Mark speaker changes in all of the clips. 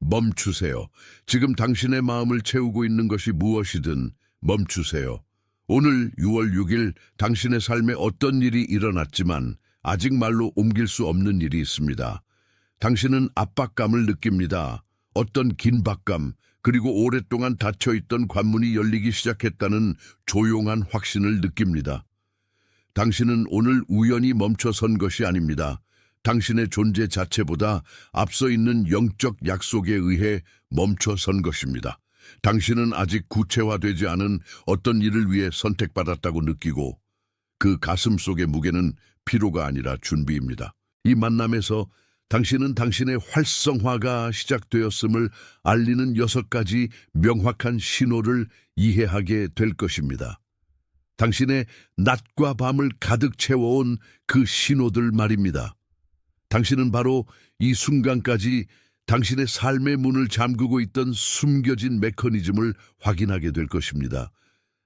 Speaker 1: 멈추세요. 지금 당신의 마음을 채우고 있는 것이 무엇이든 멈추세요. 오늘 6월 6일 당신의 삶에 어떤 일이 일어났지만 아직 말로 옮길 수 없는 일이 있습니다. 당신은 압박감을 느낍니다. 어떤 긴박감, 그리고 오랫동안 닫혀있던 관문이 열리기 시작했다는 조용한 확신을 느낍니다. 당신은 오늘 우연히 멈춰선 것이 아닙니다. 당신의 존재 자체보다 앞서 있는 영적 약속에 의해 멈춰선 것입니다. 당신은 아직 구체화되지 않은 어떤 일을 위해 선택받았다고 느끼고 그 가슴 속의 무게는 피로가 아니라 준비입니다. 이 만남에서 당신은 당신의 활성화가 시작되었음을 알리는 6가지 명확한 신호를 이해하게 될 것입니다. 당신의 낮과 밤을 가득 채워온 그 신호들 말입니다. 당신은 바로 이 순간까지 당신의 삶의 문을 잠그고 있던 숨겨진 메커니즘을 확인하게 될 것입니다.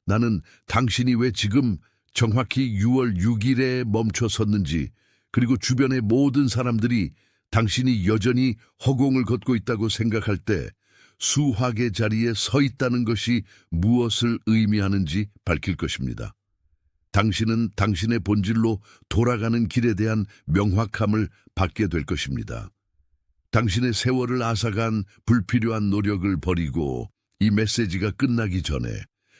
Speaker 1: 나는 당신이 왜 지금 정확히 6월 6일에 멈춰섰는지, 그리고 주변의 모든 사람들이 당신이 여전히 허공을 걷고 있다고 생각할 때 수학의 자리에 서 있다는 것이 무엇을 의미하는지 밝힐 것입니다. 당신은 당신의 본질로 돌아가는 길에 대한 명확함을 받게 될 것입니다. 당신의 세월을 앗아간 불필요한 노력을 버리고 이 메시지가 끝나기 전에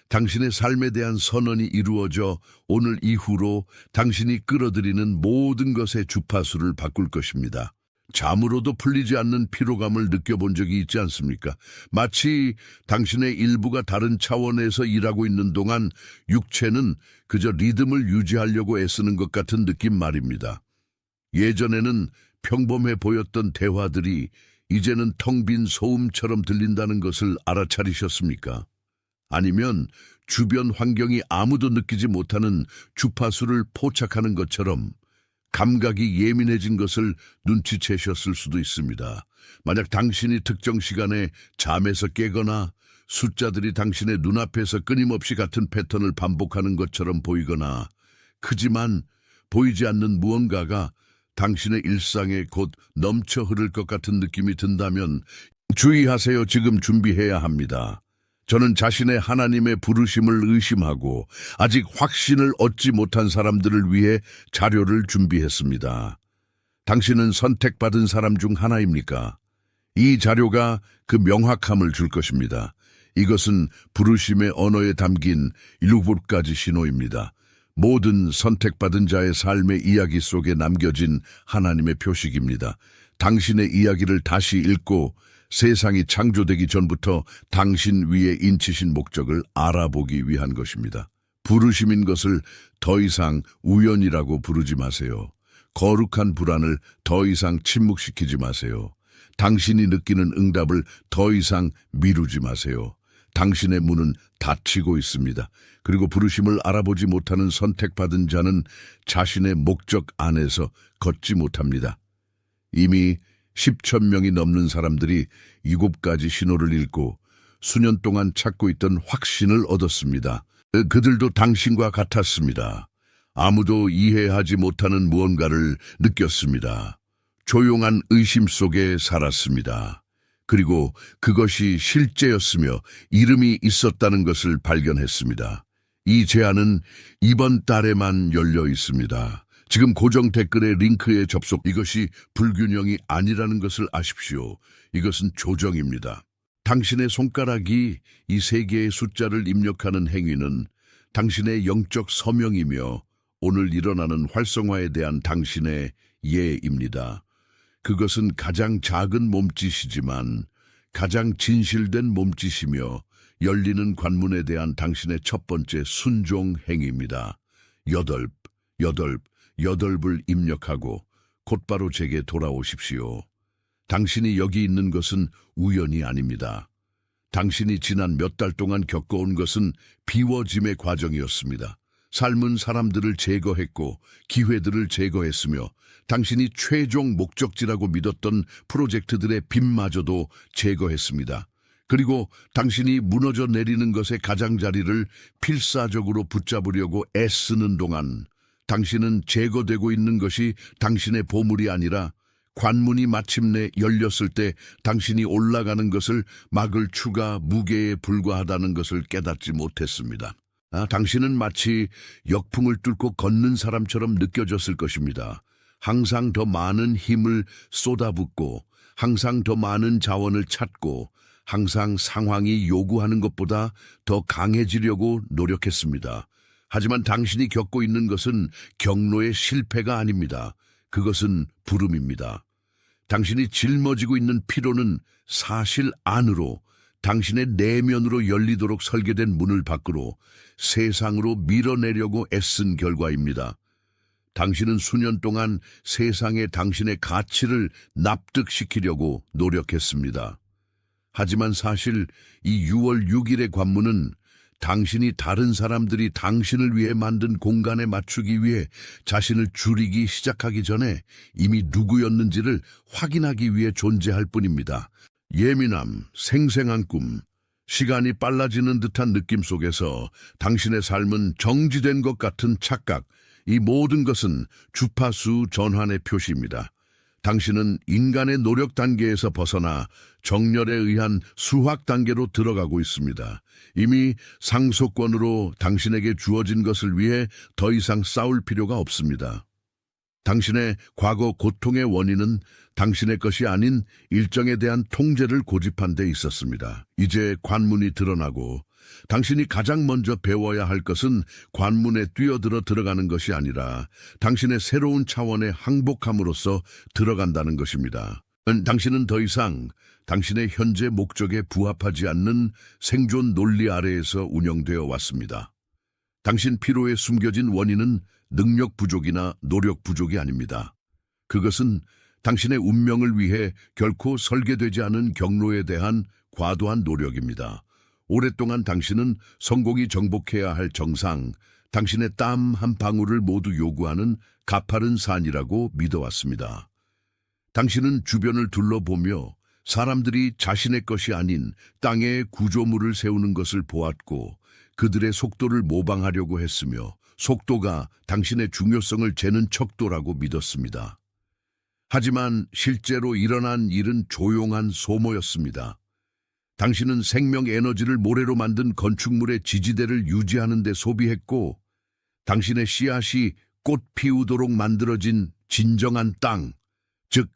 Speaker 1: 당신의 삶에 대한 선언이 이루어져 오늘 이후로 당신이 끌어들이는 모든 것의 주파수를 바꿀 것입니다. 잠으로도 풀리지 않는 피로감을 느껴본 적이 있지 않습니까? 마치 당신의 일부가 다른 차원에서 일하고 있는 동안 육체는 그저 리듬을 유지하려고 애쓰는 것 같은 느낌 말입니다. 예전에는 평범해 보였던 대화들이 이제는 텅 빈 소음처럼 들린다는 것을 알아차리셨습니까? 아니면 주변 환경이 아무도 느끼지 못하는 주파수를 포착하는 것처럼 감각이 예민해진 것을 눈치채셨을 수도 있습니다. 만약 당신이 특정 시간에 잠에서 깨거나 숫자들이 당신의 눈앞에서 끊임없이 같은 패턴을 반복하는 것처럼 보이거나 크지만 보이지 않는 무언가가 당신의 일상에 곧 넘쳐 흐를 것 같은 느낌이 든다면 주의하세요. 지금 준비해야 합니다. 저는 자신의 하나님의 부르심을 의심하고 아직 확신을 얻지 못한 사람들을 위해 자료를 준비했습니다. 당신은 선택받은 사람 중 하나입니까? 이 자료가 그 명확함을 줄 것입니다. 이것은 부르심의 언어에 담긴 7가지 신호입니다. 모든 선택받은 자의 삶의 이야기 속에 남겨진 하나님의 표식입니다. 당신의 이야기를 다시 읽고 세상이 창조되기 전부터 당신 위에 인치신 목적을 알아보기 위한 것입니다. 부르심인 것을 더 이상 우연이라고 부르지 마세요. 거룩한 불안을 더 이상 침묵시키지 마세요. 당신이 느끼는 응답을 더 이상 미루지 마세요. 당신의 문은 닫히고 있습니다. 그리고 부르심을 알아보지 못하는 선택받은 자는 자신의 목적 안에서 걷지 못합니다. 이미 10천 명이 넘는 사람들이 7가지 신호를 읽고 수년 동안 찾고 있던 확신을 얻었습니다. 그들도 당신과 같았습니다. 아무도 이해하지 못하는 무언가를 느꼈습니다. 조용한 의심 속에 살았습니다. 그리고 그것이 실제였으며 이름이 있었다는 것을 발견했습니다. 이 제안은 이번 달에만 열려 있습니다. 지금 고정 댓글의 링크에 접속. 이것이 불균형이 아니라는 것을 아십시오. 이것은 조정입니다. 당신의 손가락이 이 3개의 숫자를 입력하는 행위는 당신의 영적 서명이며 오늘 일어나는 활성화에 대한 당신의 예입니다. 그것은 가장 작은 몸짓이지만 가장 진실된 몸짓이며 열리는 관문에 대한 당신의 첫 번째 순종 행위입니다. 8을 입력하고 곧바로 제게 돌아오십시오. 당신이 여기 있는 것은 우연이 아닙니다. 당신이 지난 몇 달 동안 겪어온 것은 비워짐의 과정이었습니다. 삶은 사람들을 제거했고 기회들을 제거했으며 당신이 최종 목적지라고 믿었던 프로젝트들의 빛마저도 제거했습니다. 그리고 당신이 무너져 내리는 것의 가장자리를 필사적으로 붙잡으려고 애쓰는 동안 당신은 제거되고 있는 것이 당신의 보물이 아니라 관문이 마침내 열렸을 때 당신이 올라가는 것을 막을 추가 무게에 불과하다는 것을 깨닫지 못했습니다. 당신은 마치 역풍을 뚫고 걷는 사람처럼 느껴졌을 것입니다. 항상 더 많은 힘을 쏟아붓고 항상 더 많은 자원을 찾고 항상 상황이 요구하는 것보다 더 강해지려고 노력했습니다. 하지만 당신이 겪고 있는 것은 경로의 실패가 아닙니다. 그것은 부름입니다. 당신이 짊어지고 있는 피로는 사실 안으로, 당신의 내면으로 열리도록 설계된 문을 밖으로 세상으로 밀어내려고 애쓴 결과입니다. 당신은 수년 동안 세상에 당신의 가치를 납득시키려고 노력했습니다. 하지만 사실 이 6월 6일의 관문은 당신이 다른 사람들이 당신을 위해 만든 공간에 맞추기 위해 자신을 줄이기 시작하기 전에 이미 누구였는지를 확인하기 위해 존재할 뿐입니다. 예민함, 생생한 꿈, 시간이 빨라지는 듯한 느낌 속에서 당신의 삶은 정지된 것 같은 착각, 이 모든 것은 주파수 전환의 표시입니다. 당신은 인간의 노력 단계에서 벗어나 정렬에 의한 수학 단계로 들어가고 있습니다. 이미 상속권으로 당신에게 주어진 것을 위해 더 이상 싸울 필요가 없습니다. 당신의 과거 고통의 원인은 당신의 것이 아닌 일정에 대한 통제를 고집한 데 있었습니다. 이제 관문이 드러나고 당신이 가장 먼저 배워야 할 것은 관문에 뛰어들어 들어가는 것이 아니라 당신의 새로운 차원에 항복함으로써 들어간다는 것입니다. 당신은 더 이상 당신의 현재 목적에 부합하지 않는 생존 논리 아래에서 운영되어 왔습니다. 당신 피로에 숨겨진 원인은 능력 부족이나 노력 부족이 아닙니다. 그것은 당신의 운명을 위해 결코 설계되지 않은 경로에 대한 과도한 노력입니다. 오랫동안 당신은 성공이 정복해야 할 정상, 당신의 땀 한 방울을 모두 요구하는 가파른 산이라고 믿어왔습니다. 당신은 주변을 둘러보며 사람들이 자신의 것이 아닌 땅에 구조물을 세우는 것을 보았고 그들의 속도를 모방하려고 했으며 속도가 당신의 중요성을 재는 척도라고 믿었습니다. 하지만 실제로 일어난 일은 조용한 소모였습니다. 당신은 생명 에너지를 모래로 만든 건축물의 지지대를 유지하는 데 소비했고 당신의 씨앗이 꽃 피우도록 만들어진 진정한 땅, 즉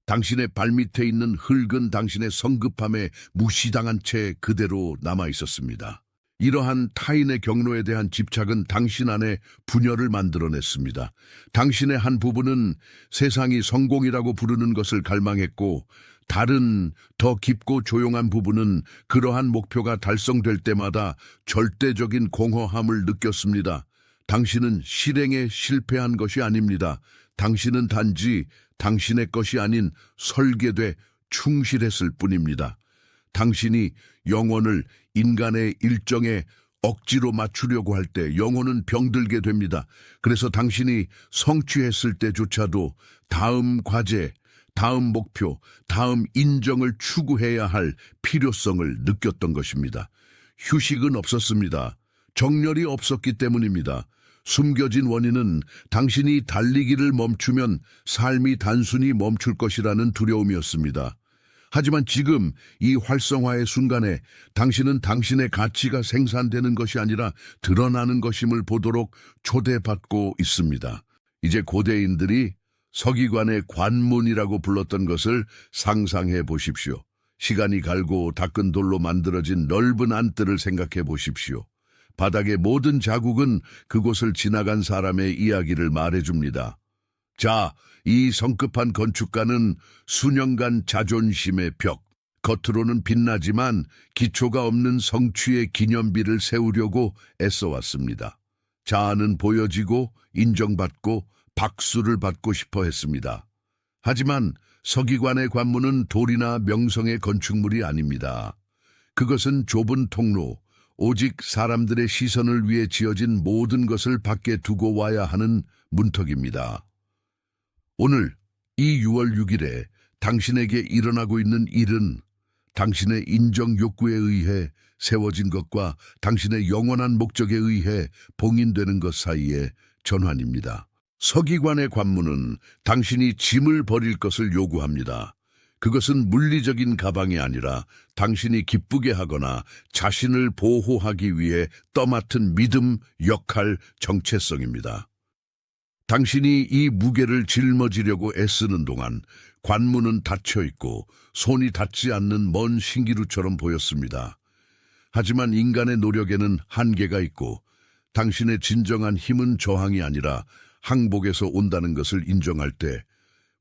Speaker 1: 당신의 발밑에 있는 흙은 당신의 성급함에 무시당한 채 그대로 남아있었습니다. 이러한 타인의 경로에 대한 집착은 당신 안에 분열을 만들어냈습니다. 당신의 한 부분은 세상이 성공이라고 부르는 것을 갈망했고 다른 더 깊고 조용한 부분은 그러한 목표가 달성될 때마다 절대적인 공허함을 느꼈습니다. 당신은 실행에 실패한 것이 아닙니다. 당신은 단지 당신의 것이 아닌 설계돼 충실했을 뿐입니다. 당신이 영혼을 인간의 일정에 억지로 맞추려고 할 때 영혼은 병들게 됩니다. 그래서 당신이 성취했을 때조차도 다음 과제, 다음 목표, 다음 인정을 추구해야 할 필요성을 느꼈던 것입니다. 휴식은 없었습니다. 정렬이 없었기 때문입니다. 숨겨진 원인은 당신이 달리기를 멈추면 삶이 단순히 멈출 것이라는 두려움이었습니다. 하지만 지금 이 활성화의 순간에 당신은 당신의 가치가 생산되는 것이 아니라 드러나는 것임을 보도록 초대받고 있습니다. 이제 고대인들이 서기관의 관문이라고 불렀던 것을 상상해 보십시오. 시간이 갈고 닦은 돌로 만들어진 넓은 안뜰을 생각해 보십시오. 바닥의 모든 자국은 그곳을 지나간 사람의 이야기를 말해줍니다. 자, 이 성급한 건축가는 수년간 자존심의 벽, 겉으로는 빛나지만 기초가 없는 성취의 기념비를 세우려고 애써왔습니다. 자아는 보여지고 인정받고 박수를 받고 싶어 했습니다. 하지만 서기관의 관문은 돌이나 명성의 건축물이 아닙니다. 그것은 좁은 통로, 오직 사람들의 시선을 위해 지어진 모든 것을 밖에 두고 와야 하는 문턱입니다. 오늘 이 6월 6일에 당신에게 일어나고 있는 일은 당신의 인정 욕구에 의해 세워진 것과 당신의 영원한 목적에 의해 봉인되는 것 사이의 전환입니다. 서기관의 관문은 당신이 짐을 버릴 것을 요구합니다. 그것은 물리적인 가방이 아니라 당신이 기쁘게 하거나 자신을 보호하기 위해 떠맡은 믿음, 역할, 정체성입니다. 당신이 이 무게를 짊어지려고 애쓰는 동안 관문은 닫혀 있고 손이 닿지 않는 먼 신기루처럼 보였습니다. 하지만 인간의 노력에는 한계가 있고 당신의 진정한 힘은 저항이 아니라 항복에서 온다는 것을 인정할 때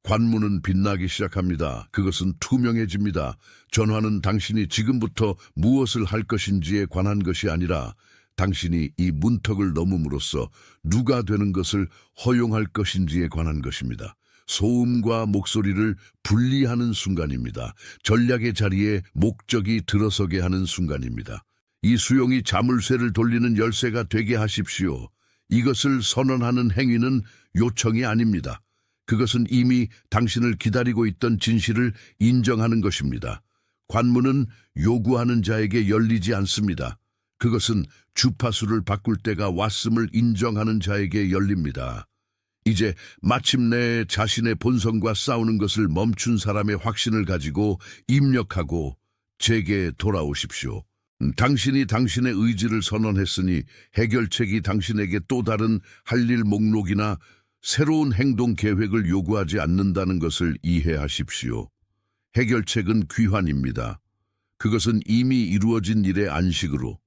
Speaker 1: 관문은 빛나기 시작합니다. 그것은 투명해집니다. 전화는 당신이 지금부터 무엇을 할 것인지에 관한 것이 아니라 당신이 이 문턱을 넘음으로써 누가 되는 것을 허용할 것인지에 관한 것입니다. 소음과 목소리를 분리하는 순간입니다. 전략의 자리에 목적이 들어서게 하는 순간입니다. 이 수용이 자물쇠를 돌리는 열쇠가 되게 하십시오. 이것을 선언하는 행위는 요청이 아닙니다. 그것은 이미 당신을 기다리고 있던 진실을 인정하는 것입니다. 관문은 요구하는 자에게 열리지 않습니다. 그것은 주파수를 바꿀 때가 왔음을 인정하는 자에게 열립니다. 이제 마침내 자신의 본성과 싸우는 것을 멈춘 사람의 확신을 가지고 입력하고 제게 돌아오십시오. 당신이 당신의 의지를 선언했으니 해결책이 당신에게 또 다른 할 일 목록이나 새로운 행동 계획을 요구하지 않는다는 것을 이해하십시오. 해결책은 귀환입니다. 그것은 이미 이루어진 일의 안식으로,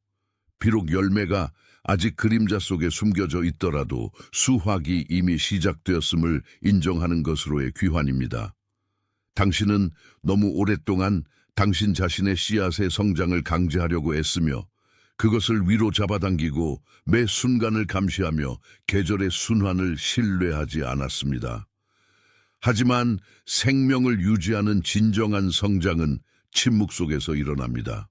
Speaker 1: 비록 열매가 아직 그림자 속에 숨겨져 있더라도 수확이 이미 시작되었음을 인정하는 것으로의 귀환입니다. 당신은 너무 오랫동안 당신 자신의 씨앗의 성장을 강제하려고 애쓰며 그것을 위로 잡아당기고 매 순간을 감시하며 계절의 순환을 신뢰하지 않았습니다. 하지만 생명을 유지하는 진정한 성장은 침묵 속에서 일어납니다.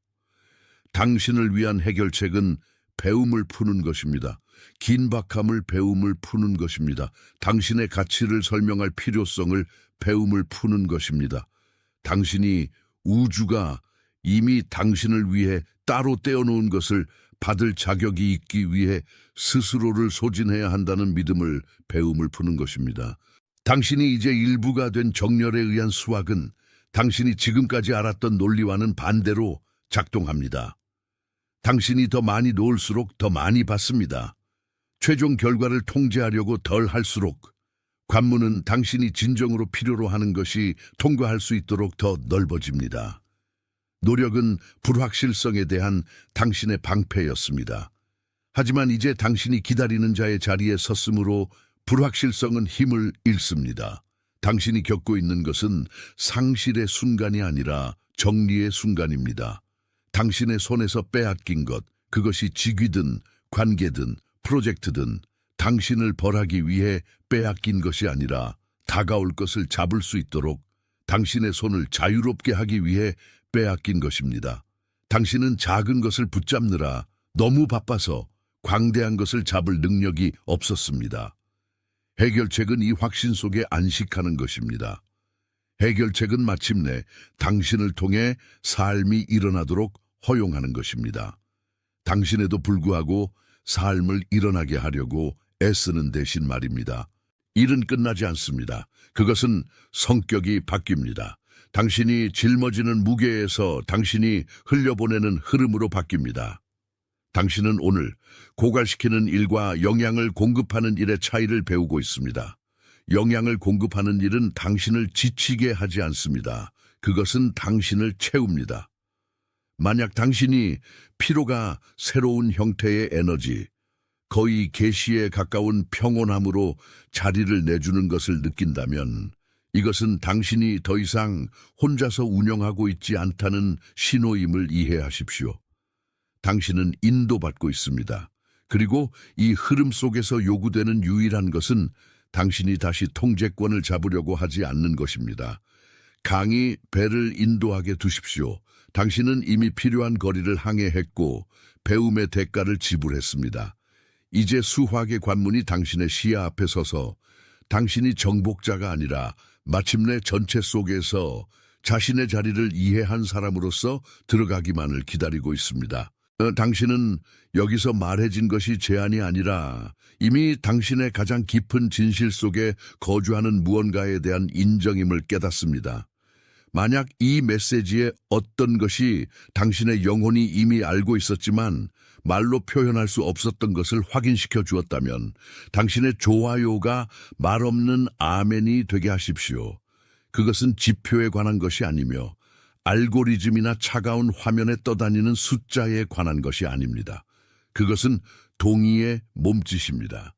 Speaker 1: 당신을 위한 해결책은 배움을 푸는 것입니다. 긴박함을 배움을 푸는 것입니다. 당신의 가치를 설명할 필요성을 배움을 푸는 것입니다. 당신이 우주가 이미 당신을 위해 따로 떼어놓은 것을 받을 자격이 있기 위해 스스로를 소진해야 한다는 믿음을 배움을 푸는 것입니다. 당신이 이제 일부가 된 정렬에 의한 수학은 당신이 지금까지 알았던 논리와는 반대로 작동합니다. 당신이 더 많이 놓을수록 더 많이 받습니다. 최종 결과를 통제하려고 덜 할수록 관문은 당신이 진정으로 필요로 하는 것이 통과할 수 있도록 더 넓어집니다. 노력은 불확실성에 대한 당신의 방패였습니다. 하지만 이제 당신이 기다리는 자의 자리에 섰으므로 불확실성은 힘을 잃습니다. 당신이 겪고 있는 것은 상실의 순간이 아니라 정리의 순간입니다. 당신의 손에서 빼앗긴 것, 그것이 직위든 관계든 프로젝트든 당신을 벌하기 위해 빼앗긴 것이 아니라 다가올 것을 잡을 수 있도록 당신의 손을 자유롭게 하기 위해 빼앗긴 것입니다. 당신은 작은 것을 붙잡느라 너무 바빠서 광대한 것을 잡을 능력이 없었습니다. 해결책은 이 확신 속에 안식하는 것입니다. 해결책은 마침내 당신을 통해 삶이 일어나도록 허용하는 것입니다. 당신에도 불구하고 삶을 일어나게 하려고 애쓰는 대신 말입니다. 일은 끝나지 않습니다. 그것은 성격이 바뀝니다. 당신이 짊어지는 무게에서 당신이 흘려보내는 흐름으로 바뀝니다. 당신은 오늘 고갈시키는 일과 영양을 공급하는 일의 차이를 배우고 있습니다. 영양을 공급하는 일은 당신을 지치게 하지 않습니다. 그것은 당신을 채웁니다. 만약 당신이 피로가 새로운 형태의 에너지, 거의 계시에 가까운 평온함으로 자리를 내주는 것을 느낀다면 이것은 당신이 더 이상 혼자서 운영하고 있지 않다는 신호임을 이해하십시오. 당신은 인도받고 있습니다. 그리고 이 흐름 속에서 요구되는 유일한 것은 당신이 다시 통제권을 잡으려고 하지 않는 것입니다. 강이 배를 인도하게 두십시오. 당신은 이미 필요한 거리를 항해했고 배움의 대가를 지불했습니다. 이제 수확의 관문이 당신의 시야 앞에 서서 당신이 정복자가 아니라 마침내 전체 속에서 자신의 자리를 이해한 사람으로서 들어가기만을 기다리고 있습니다. 당신은 여기서 말해진 것이 제안이 아니라 이미 당신의 가장 깊은 진실 속에 거주하는 무언가에 대한 인정임을 깨닫습니다. 만약 이 메시지의 어떤 것이 당신의 영혼이 이미 알고 있었지만 말로 표현할 수 없었던 것을 확인시켜 주었다면 당신의 좋아요가 말없는 아멘이 되게 하십시오. 그것은 지표에 관한 것이 아니며 알고리즘이나 차가운 화면에 떠다니는 숫자에 관한 것이 아닙니다. 그것은 동의의 몸짓입니다.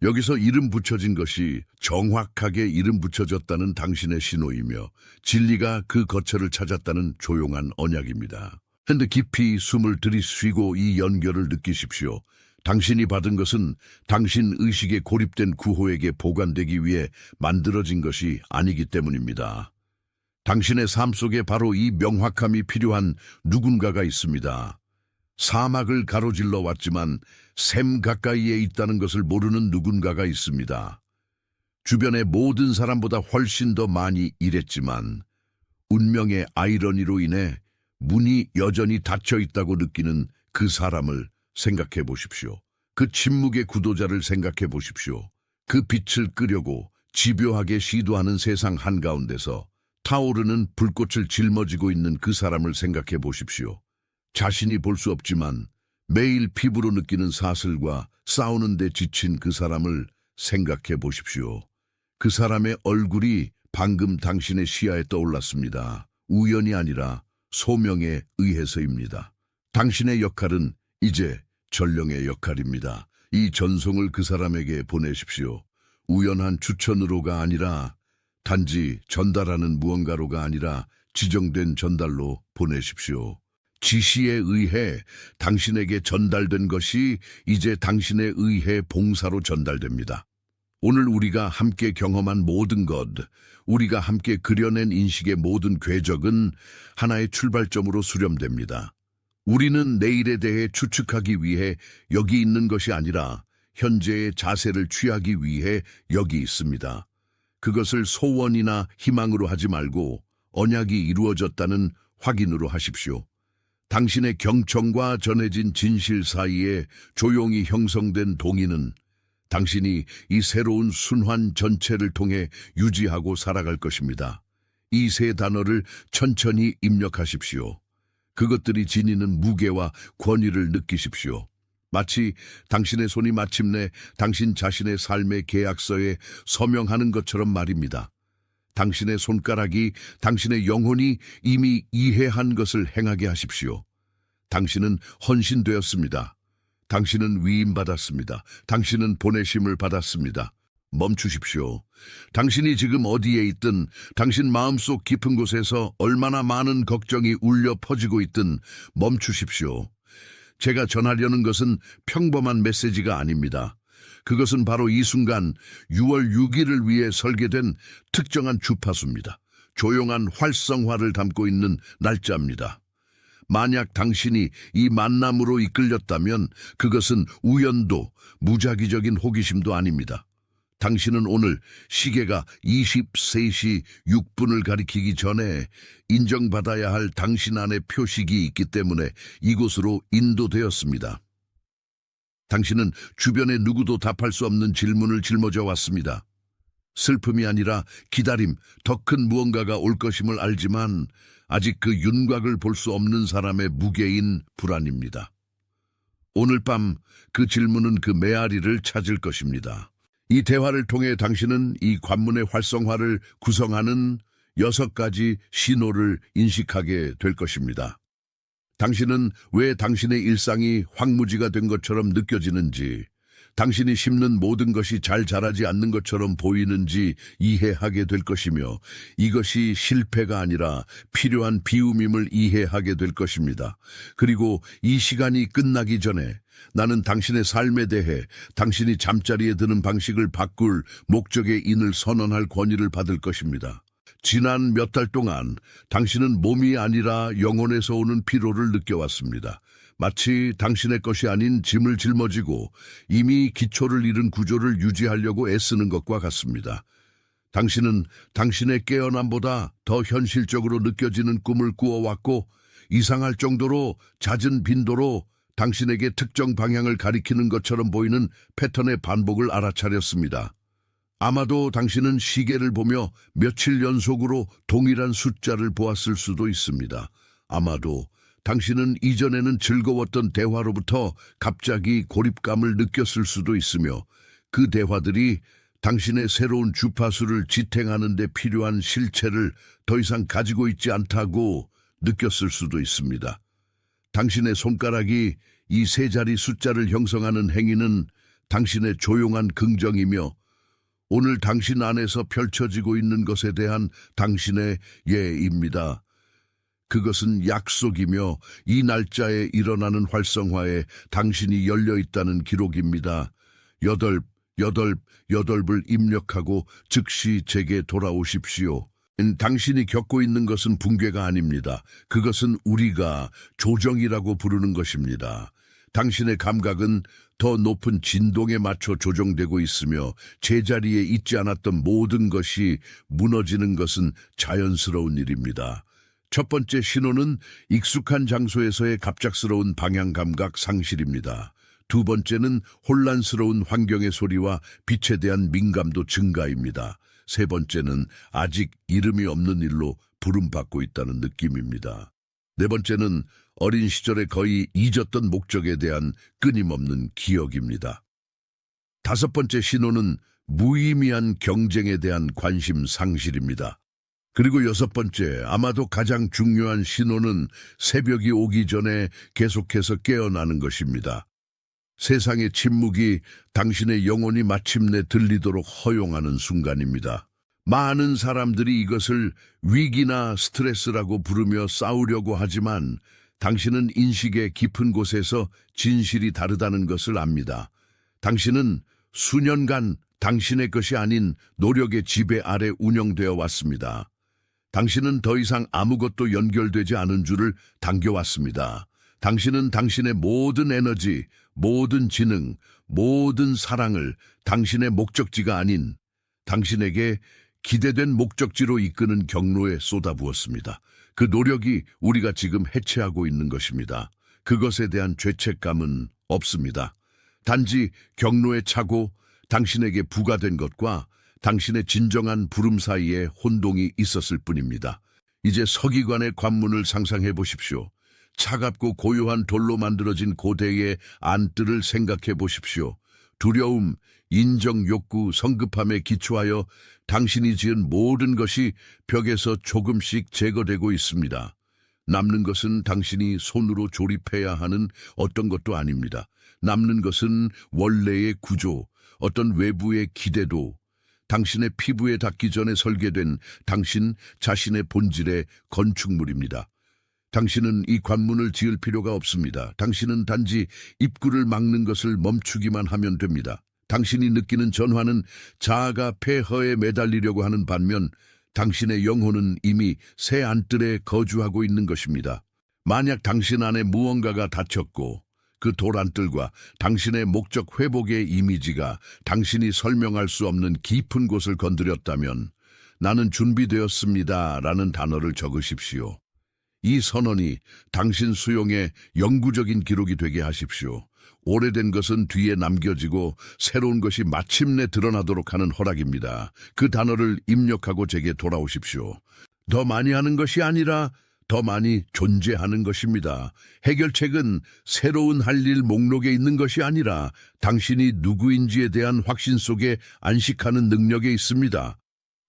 Speaker 1: 여기서 이름 붙여진 것이 정확하게 이름 붙여졌다는 당신의 신호이며 진리가 그 거처를 찾았다는 조용한 언약입니다. 근데 깊이 숨을 들이쉬고 이 연결을 느끼십시오. 당신이 받은 것은 당신 의식에 고립된 구호에게 보관되기 위해 만들어진 것이 아니기 때문입니다. 당신의 삶 속에 바로 이 명확함이 필요한 누군가가 있습니다. 사막을 가로질러 왔지만 샘 가까이에 있다는 것을 모르는 누군가가 있습니다. 주변의 모든 사람보다 훨씬 더 많이 일했지만 운명의 아이러니로 인해 문이 여전히 닫혀 있다고 느끼는 그 사람을 생각해 보십시오. 그 침묵의 구도자를 생각해 보십시오. 그 빛을 끄려고 집요하게 시도하는 세상 한가운데서 타오르는 불꽃을 짊어지고 있는 그 사람을 생각해 보십시오. 자신이 볼 수 없지만 매일 피부로 느끼는 사슬과 싸우는 데 지친 그 사람을 생각해 보십시오. 그 사람의 얼굴이 방금 당신의 시야에 떠올랐습니다. 우연이 아니라 소명에 의해서입니다. 당신의 역할은 이제 전령의 역할입니다. 이 전송을 그 사람에게 보내십시오. 우연한 추천으로가 아니라 단지 전달하는 무언가로가 아니라 지정된 전달로 보내십시오. 지시에 의해 당신에게 전달된 것이 이제 당신에 의해 봉사로 전달됩니다. 오늘 우리가 함께 경험한 모든 것, 우리가 함께 그려낸 인식의 모든 궤적은 하나의 출발점으로 수렴됩니다. 우리는 내일에 대해 추측하기 위해 여기 있는 것이 아니라 현재의 자세를 취하기 위해 여기 있습니다. 그것을 소원이나 희망으로 하지 말고 언약이 이루어졌다는 확인으로 하십시오. 당신의 경청과 전해진 진실 사이에 조용히 형성된 동의는 당신이 이 새로운 순환 전체를 통해 유지하고 살아갈 것입니다. 이 세 단어를 천천히 입력하십시오. 그것들이 지니는 무게와 권위를 느끼십시오. 마치 당신의 손이 마침내 당신 자신의 삶의 계약서에 서명하는 것처럼 말입니다. 당신의 손가락이 당신의 영혼이 이미 이해한 것을 행하게 하십시오. 당신은 헌신되었습니다. 당신은 위임받았습니다. 당신은 보내심을 받았습니다. 멈추십시오. 당신이 지금 어디에 있든 당신 마음속 깊은 곳에서 얼마나 많은 걱정이 울려 퍼지고 있든 멈추십시오. 제가 전하려는 것은 평범한 메시지가 아닙니다. 그것은 바로 이 순간 6월 6일을 위해 설계된 특정한 주파수입니다. 조용한 활성화를 담고 있는 날짜입니다. 만약 당신이 이 만남으로 이끌렸다면 그것은 우연도 무작위적인 호기심도 아닙니다. 당신은 오늘 시계가 23시 6분을 가리키기 전에 인정받아야 할 당신 안에 표식이 있기 때문에 이곳으로 인도되었습니다. 당신은 주변의 누구도 답할 수 없는 질문을 짊어져 왔습니다. 슬픔이 아니라 기다림, 더 큰 무언가가 올 것임을 알지만 아직 그 윤곽을 볼 수 없는 사람의 무게인 불안입니다. 오늘 밤 그 질문은 그 메아리를 찾을 것입니다. 이 대화를 통해 당신은 이 관문의 활성화를 구성하는 6가지 신호를 인식하게 될 것입니다. 당신은 왜 당신의 일상이 황무지가 된 것처럼 느껴지는지, 당신이 심는 모든 것이 잘 자라지 않는 것처럼 보이는지 이해하게 될 것이며 이것이 실패가 아니라 필요한 비움임을 이해하게 될 것입니다. 그리고 이 시간이 끝나기 전에 나는 당신의 삶에 대해 당신이 잠자리에 드는 방식을 바꿀 목적의 인을 선언할 권위를 받을 것입니다. 지난 몇 달 동안 당신은 몸이 아니라 영혼에서 오는 피로를 느껴왔습니다. 마치 당신의 것이 아닌 짐을 짊어지고 이미 기초를 잃은 구조를 유지하려고 애쓰는 것과 같습니다. 당신은 당신의 깨어남보다 더 현실적으로 느껴지는 꿈을 꾸어왔고 이상할 정도로 잦은 빈도로 당신에게 특정 방향을 가리키는 것처럼 보이는 패턴의 반복을 알아차렸습니다. 아마도 당신은 시계를 보며 며칠 연속으로 동일한 숫자를 보았을 수도 있습니다. 아마도 당신은 이전에는 즐거웠던 대화로부터 갑자기 고립감을 느꼈을 수도 있으며 그 대화들이 당신의 새로운 주파수를 지탱하는 데 필요한 실체를 더 이상 가지고 있지 않다고 느꼈을 수도 있습니다. 당신의 손가락이 이 세 자리 숫자를 형성하는 행위는 당신의 조용한 긍정이며 오늘 당신 안에서 펼쳐지고 있는 것에 대한 당신의 예입니다. 그것은 약속이며 이 날짜에 일어나는 활성화에 당신이 열려 있다는 기록입니다. 여덟을 입력하고 즉시 제게 돌아오십시오. 당신이 겪고 있는 것은 붕괴가 아닙니다. 그것은 우리가 조정이라고 부르는 것입니다. 당신의 감각은 더 높은 진동에 맞춰 조정되고 있으며 제자리에 있지 않았던 모든 것이 무너지는 것은 자연스러운 일입니다. 첫 번째 신호는 익숙한 장소에서의 갑작스러운 방향 감각 상실입니다. 두 번째는 혼란스러운 환경의 소리와 빛에 대한 민감도 증가입니다. 세 번째는 아직 이름이 없는 일로 부름받고 있다는 느낌입니다. 네 번째는 어린 시절에 거의 잊었던 목적에 대한 끊임없는 기억입니다. 다섯 번째 신호는 무의미한 경쟁에 대한 관심 상실입니다. 그리고 여섯 번째, 아마도 가장 중요한 신호는 새벽이 오기 전에 계속해서 깨어나는 것입니다. 세상의 침묵이 당신의 영혼이 마침내 들리도록 허용하는 순간입니다. 많은 사람들이 이것을 위기나 스트레스라고 부르며 싸우려고 하지만 당신은 인식의 깊은 곳에서 진실이 다르다는 것을 압니다. 당신은 수년간 당신의 것이 아닌 노력의 지배 아래 운영되어 왔습니다. 당신은 더 이상 아무것도 연결되지 않은 줄을 당겨왔습니다. 당신은 당신의 모든 에너지, 모든 지능, 모든 사랑을 당신의 목적지가 아닌 당신에게 기대된 목적지로 이끄는 경로에 쏟아부었습니다. 그 노력이 우리가 지금 해체하고 있는 것입니다. 그것에 대한 죄책감은 없습니다. 단지 경로에 차고 당신에게 부과된 것과 당신의 진정한 부름 사이에 혼동이 있었을 뿐입니다. 이제 서기관의 관문을 상상해 보십시오. 차갑고 고요한 돌로 만들어진 고대의 안뜰을 생각해 보십시오. 두려움, 인정 욕구, 성급함에 기초하여 당신이 지은 모든 것이 벽에서 조금씩 제거되고 있습니다. 남는 것은 당신이 손으로 조립해야 하는 어떤 것도 아닙니다. 남는 것은 원래의 구조, 어떤 외부의 기대도, 당신의 피부에 닿기 전에 설계된 당신 자신의 본질의 건축물입니다. 당신은 이 관문을 지을 필요가 없습니다. 당신은 단지 입구를 막는 것을 멈추기만 하면 됩니다. 당신이 느끼는 전화는 자아가 폐허에 매달리려고 하는 반면 당신의 영혼은 이미 새 안뜰에 거주하고 있는 것입니다. 만약 당신 안에 무언가가 닫혔고 그 돌안뜰과 당신의 목적 회복의 이미지가 당신이 설명할 수 없는 깊은 곳을 건드렸다면 나는 준비되었습니다 라는 단어를 적으십시오. 이 선언이 당신 수용의 영구적인 기록이 되게 하십시오. 오래된 것은 뒤에 남겨지고 새로운 것이 마침내 드러나도록 하는 허락입니다. 그 단어를 입력하고 제게 돌아오십시오. 더 많이 하는 것이 아니라 더 많이 존재하는 것입니다. 해결책은 새로운 할 일 목록에 있는 것이 아니라 당신이 누구인지에 대한 확신 속에 안식하는 능력에 있습니다.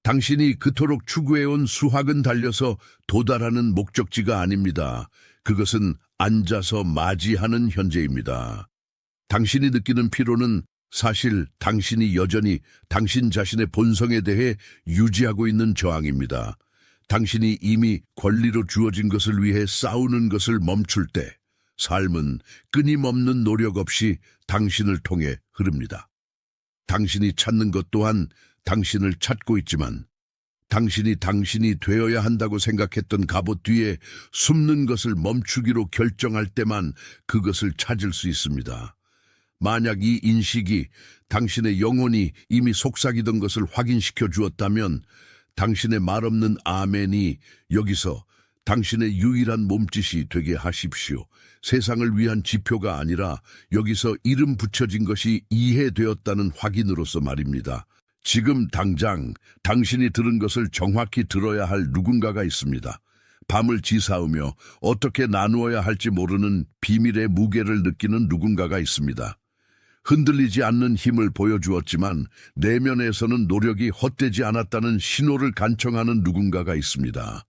Speaker 1: 당신이 그토록 추구해온 수학은 달려서 도달하는 목적지가 아닙니다. 그것은 앉아서 맞이하는 현재입니다. 당신이 느끼는 피로는 사실 당신이 여전히 당신 자신의 본성에 대해 유지하고 있는 저항입니다. 당신이 이미 권리로 주어진 것을 위해 싸우는 것을 멈출 때 삶은 끊임없는 노력 없이 당신을 통해 흐릅니다. 당신이 찾는 것 또한 당신을 찾고 있지만 당신이 되어야 한다고 생각했던 갑옷 뒤에 숨는 것을 멈추기로 결정할 때만 그것을 찾을 수 있습니다. 만약 이 인식이 당신의 영혼이 이미 속삭이던 것을 확인시켜 주었다면 당신의 말없는 아멘이 여기서 당신의 유일한 몸짓이 되게 하십시오. 세상을 위한 지표가 아니라 여기서 이름 붙여진 것이 이해되었다는 확인으로서 말입니다. 지금 당장 당신이 들은 것을 정확히 들어야 할 누군가가 있습니다. 밤을 지사오며 어떻게 나누어야 할지 모르는 비밀의 무게를 느끼는 누군가가 있습니다. 흔들리지 않는 힘을 보여주었지만 내면에서는 노력이 헛되지 않았다는 신호를 간청하는 누군가가 있습니다.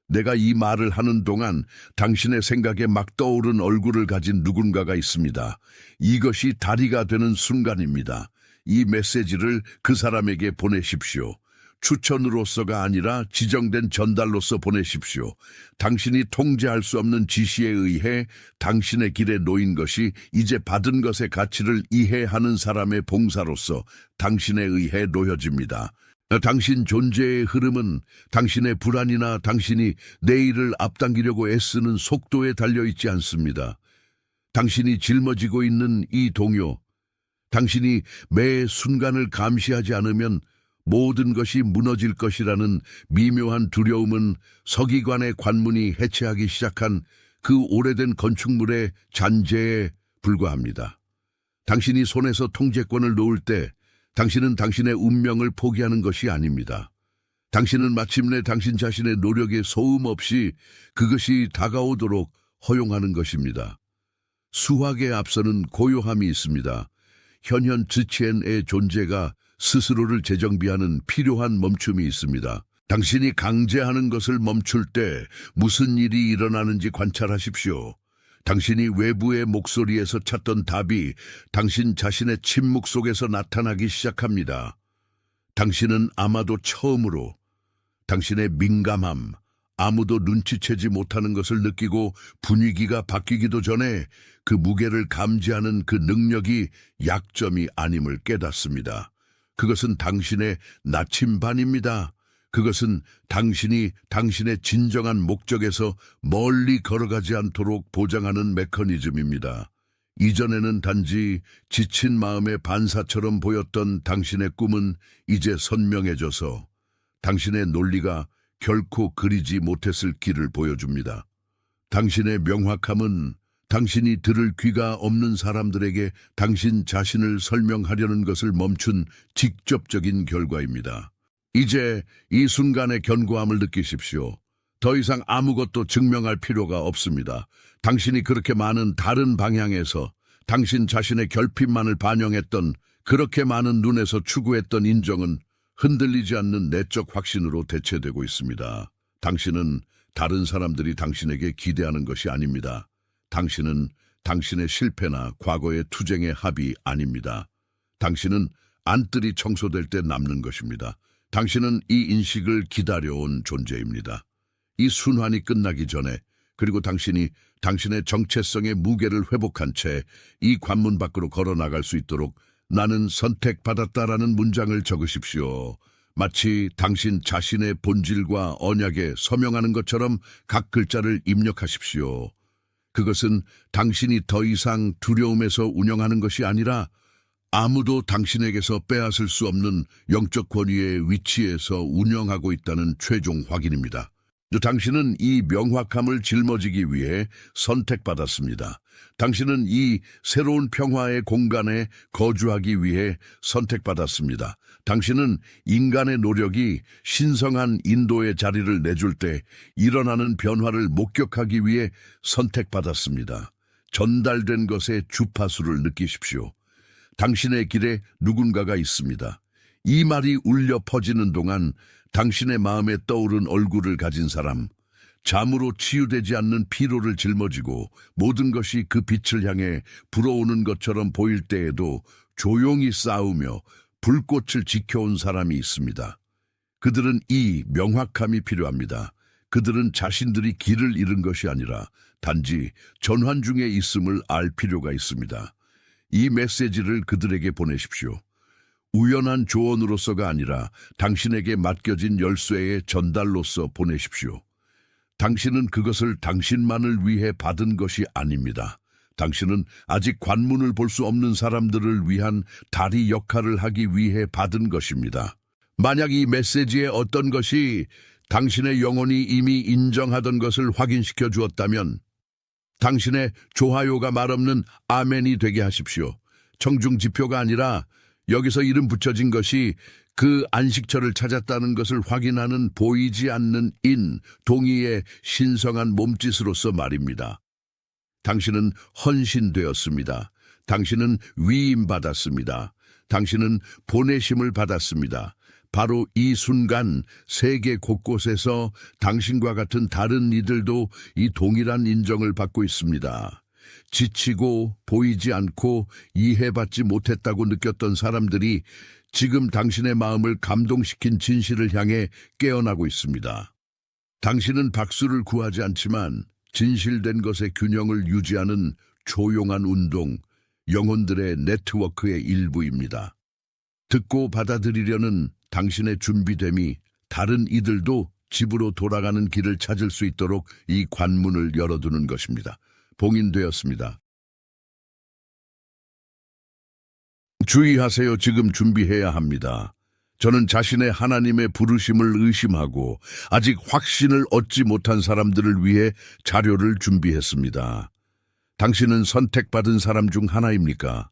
Speaker 1: 내가 이 말을 하는 동안 당신의 생각에 막 떠오른 얼굴을 가진 누군가가 있습니다. 이것이 다리가 되는 순간입니다. 이 메시지를 그 사람에게 보내십시오. 추천으로서가 아니라 지정된 전달로서 보내십시오. 당신이 통제할 수 없는 지시에 의해 당신의 길에 놓인 것이 이제 받은 것의 가치를 이해하는 사람의 봉사로서 당신에 의해 놓여집니다. 당신 존재의 흐름은 당신의 불안이나 당신이 내일을 앞당기려고 애쓰는 속도에 달려있지 않습니다. 당신이 짊어지고 있는 이 동요, 당신이 매 순간을 감시하지 않으면 모든 것이 무너질 것이라는 미묘한 두려움은 서기관의 관문이 해체하기 시작한 그 오래된 건축물의 잔재에 불과합니다. 당신이 손에서 통제권을 놓을 때 당신은 당신의 운명을 포기하는 것이 아닙니다. 당신은 마침내 당신 자신의 노력에 소음 없이 그것이 다가오도록 허용하는 것입니다. 수학에 앞서는 고요함이 있습니다. 현현 즈첸의 존재가 스스로를 재정비하는 필요한 멈춤이 있습니다. 당신이 강제하는 것을 멈출 때 무슨 일이 일어나는지 관찰하십시오. 당신이 외부의 목소리에서 찾던 답이 당신 자신의 침묵 속에서 나타나기 시작합니다. 당신은 아마도 처음으로 당신의 민감함, 아무도 눈치채지 못하는 것을 느끼고 분위기가 바뀌기도 전에 그 무게를 감지하는 그 능력이 약점이 아님을 깨닫습니다. 그것은 당신의 나침반입니다. 그것은 당신이 당신의 진정한 목적에서 멀리 걸어가지 않도록 보장하는 메커니즘입니다. 이전에는 단지 지친 마음의 반사처럼 보였던 당신의 꿈은 이제 선명해져서 당신의 논리가 결코 그리지 못했을 길을 보여줍니다. 당신의 명확함은 당신이 들을 귀가 없는 사람들에게 당신 자신을 설명하려는 것을 멈춘 직접적인 결과입니다. 이제 이 순간의 견고함을 느끼십시오. 더 이상 아무것도 증명할 필요가 없습니다. 당신이 그렇게 많은 다른 방향에서 당신 자신의 결핍만을 반영했던 그렇게 많은 눈에서 추구했던 인정은 흔들리지 않는 내적 확신으로 대체되고 있습니다. 당신은 다른 사람들이 당신에게 기대하는 것이 아닙니다. 당신은 당신의 실패나 과거의 투쟁의 합이 아닙니다. 당신은 안뜰이 청소될 때 남는 것입니다. 당신은 이 인식을 기다려온 존재입니다. 이 순환이 끝나기 전에 그리고 당신이 당신의 정체성의 무게를 회복한 채 이 관문 밖으로 걸어나갈 수 있도록 나는 선택받았다라는 문장을 적으십시오. 마치 당신 자신의 본질과 언약에 서명하는 것처럼 각 글자를 입력하십시오. 그것은 당신이 더 이상 두려움에서 운영하는 것이 아니라 아무도 당신에게서 빼앗을 수 없는 영적 권위의 위치에서 운영하고 있다는 최종 확인입니다. 당신은 이 명확함을 짊어지기 위해 선택받았습니다. 당신은 이 새로운 평화의 공간에 거주하기 위해 선택받았습니다. 당신은 인간의 노력이 신성한 인도의 자리를 내줄 때 일어나는 변화를 목격하기 위해 선택받았습니다. 전달된 것의 주파수를 느끼십시오. 당신의 길에 누군가가 있습니다. 이 말이 울려 퍼지는 동안 당신의 마음에 떠오른 얼굴을 가진 사람, 잠으로 치유되지 않는 피로를 짊어지고 모든 것이 그 빛을 향해 불어오는 것처럼 보일 때에도 조용히 싸우며 불꽃을 지켜온 사람이 있습니다. 그들은 이 명확함이 필요합니다. 그들은 자신들이 길을 잃은 것이 아니라 단지 전환 중에 있음을 알 필요가 있습니다. 이 메시지를 그들에게 보내십시오. 우연한 조언으로서가 아니라 당신에게 맡겨진 열쇠의 전달로서 보내십시오. 당신은 그것을 당신만을 위해 받은 것이 아닙니다. 당신은 아직 관문을 볼 수 없는 사람들을 위한 다리 역할을 하기 위해 받은 것입니다. 만약 이 메시지의 어떤 것이 당신의 영혼이 이미 인정하던 것을 확인시켜 주었다면 당신의 좋아요가 말없는 아멘이 되게 하십시오. 청중지표가 아니라 여기서 이름 붙여진 것이 그 안식처를 찾았다는 것을 확인하는 보이지 않는 동의의 신성한 몸짓으로서 말입니다. 당신은 헌신되었습니다. 당신은 위임받았습니다. 당신은 보내심을 받았습니다. 바로 이 순간 세계 곳곳에서 당신과 같은 다른 이들도 이 동일한 인정을 받고 있습니다. 지치고 보이지 않고 이해받지 못했다고 느꼈던 사람들이 지금 당신의 마음을 감동시킨 진실을 향해 깨어나고 있습니다. 당신은 박수를 구하지 않지만 진실된 것의 균형을 유지하는 조용한 운동, 영혼들의 네트워크의 일부입니다. 듣고 받아들이려는 당신의 준비됨이 다른 이들도 집으로 돌아가는 길을 찾을 수 있도록 이 관문을 열어두는 것입니다. 봉인되었습니다. 주의하세요. 지금 준비해야 합니다. 저는 자신의 하나님의 부르심을 의심하고 아직 확신을 얻지 못한 사람들을 위해 자료를 준비했습니다. 당신은 선택받은 사람 중 하나입니까?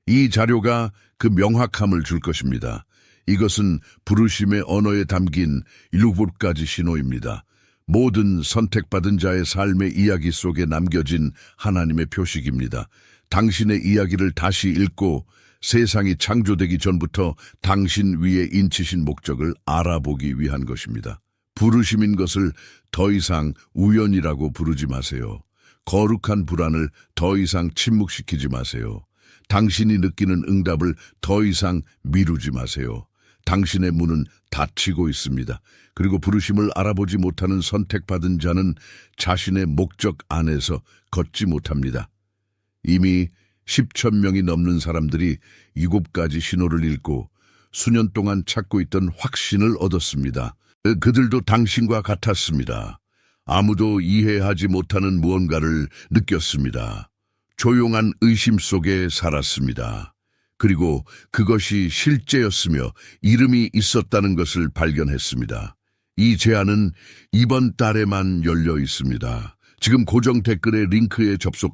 Speaker 1: 이 자료가 그 명확함을 줄 것입니다. 이것은 부르심의 언어에 담긴 7가지 신호입니다. 모든 선택받은 자의 삶의 이야기 속에 남겨진 하나님의 표식입니다. 당신의 이야기를 다시 읽고 세상이 창조되기 전부터 당신 위에 인치신 목적을 알아보기 위한 것입니다. 부르심인 것을 더 이상 우연이라고 부르지 마세요. 거룩한 불안을 더 이상 침묵시키지 마세요. 당신이 느끼는 응답을 더 이상 미루지 마세요. 당신의 문은 닫히고 있습니다. 그리고 부르심을 알아보지 못하는 선택받은 자는 자신의 목적 안에서 걷지 못합니다. 이미 10,000명이 넘는 사람들이 7가지 신호를 읽고 수년 동안 찾고 있던 확신을 얻었습니다. 그들도 당신과 같았습니다. 아무도 이해하지 못하는 무언가를 느꼈습니다. 조용한 의심 속에 살았습니다. 그리고 그것이 실제였으며 이름이 있었다는 것을 발견했습니다. 이 제안은 이번 달에만 열려 있습니다. 지금 고정 댓글의 링크에 접속